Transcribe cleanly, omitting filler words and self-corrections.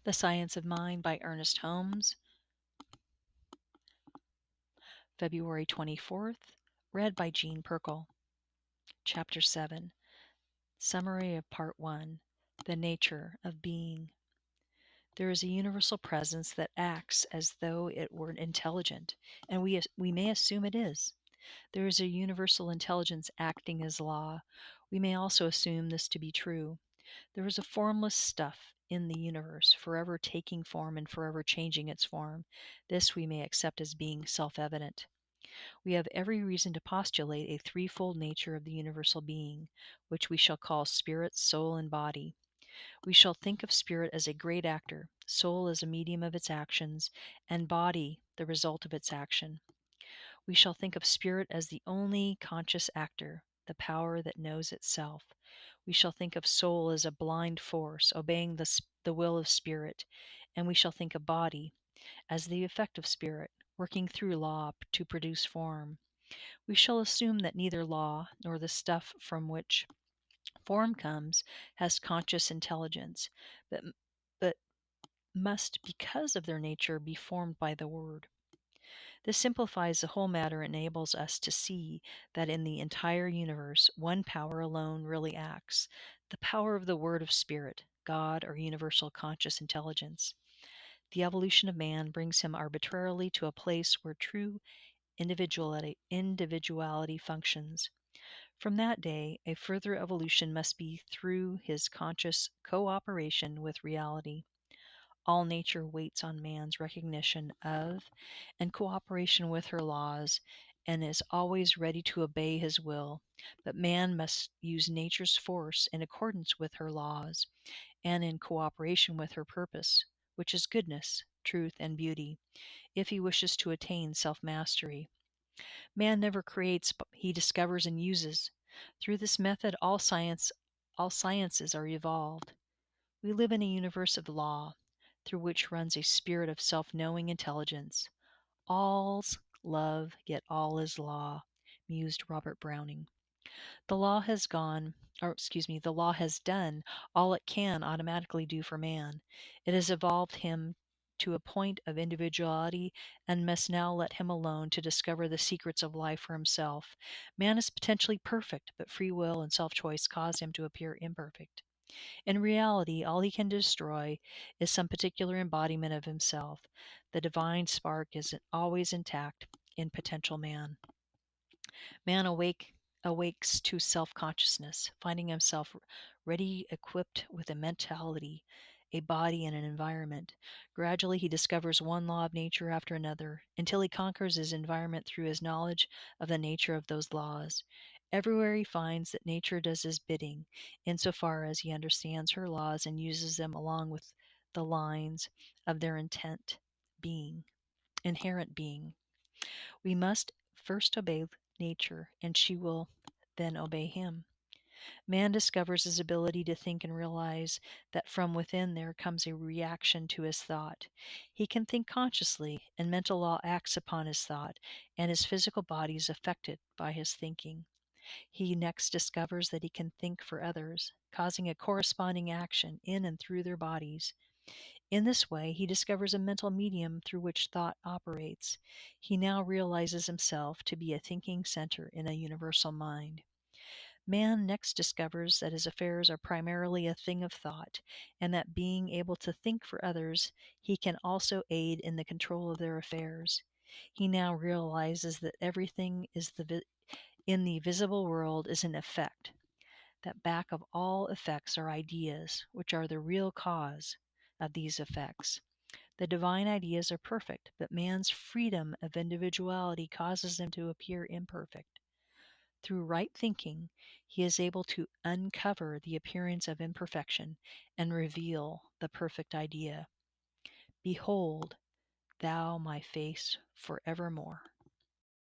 The Science of Mind by Ernest Holmes, February 24th, read by Jean Perkle. Chapter 7. Summary of Part 1. The Nature of Being. There is a universal presence that acts as though it were intelligent, and we may assume it is. There is a universal intelligence acting as law. We may also assume this to be true. There is a formless stuff in the universe, forever taking form and forever changing its form. This we may accept as being self-evident. We have every reason to postulate a threefold nature of the universal being, which we shall call spirit, soul, and body. We shall think of spirit as a great actor, soul as a medium of its actions, and body the result of its action. We shall think of spirit as the only conscious actor, the power that knows itself. We shall think of soul as a blind force, obeying the will of spirit, and we shall think of body as the effect of spirit, working through law to produce form. We shall assume that neither law nor the stuff from which form comes has conscious intelligence, but, but must, because of their nature, be formed by the word. This simplifies the whole matter and enables us to see that in the entire universe, one power alone really acts, the power of the word of spirit, God, or universal conscious intelligence. The evolution of man brings him arbitrarily to a place where true individuality functions. From that day, a further evolution must be through his conscious cooperation with reality. All nature waits on man's recognition of and cooperation with her laws, and is always ready to obey his will. But man must use nature's force in accordance with her laws, and in cooperation with her purpose, which is goodness, truth, and beauty, if he wishes to attain self mastery. Man never creates, but he discovers and uses. Through this method, all sciences are evolved. We live in a universe of law, through which runs a spirit of self-knowing intelligence. All's love, yet all is law, mused Robert Browning. The law has done all it can automatically do for man. It has evolved him to a point of individuality and must now let him alone to discover the secrets of life for himself. Man is potentially perfect, but free will and self choice cause him to appear imperfect. In reality, all he can destroy is some particular embodiment of himself. The divine spark is always intact in potential man. Man awakes to self consciousness, finding himself ready equipped with a mentality, a body, and an environment. Gradually, he discovers one law of nature after another, until he conquers his environment through his knowledge of the nature of those laws. Everywhere he finds that nature does his bidding, insofar as he understands her laws and uses them along with the lines of their inherent being. We must first obey nature, and she will then obey him. Man discovers his ability to think and realize that from within there comes a reaction to his thought. He can think consciously, and mental law acts upon his thought, and his physical body is affected by his thinking. He next discovers that he can think for others, causing a corresponding action in and through their bodies. In this way, he discovers a mental medium through which thought operates. He now realizes himself to be a thinking center in a universal mind. Man next discovers that his affairs are primarily a thing of thought, and that being able to think for others, he can also aid in the control of their affairs. He now realizes that everything in the visible world is an effect, that back of all effects are ideas, which are the real cause of these effects. The divine ideas are perfect, but man's freedom of individuality causes them to appear imperfect. Through right thinking, he is able to uncover the appearance of imperfection and reveal the perfect idea. Behold, thou my face forevermore.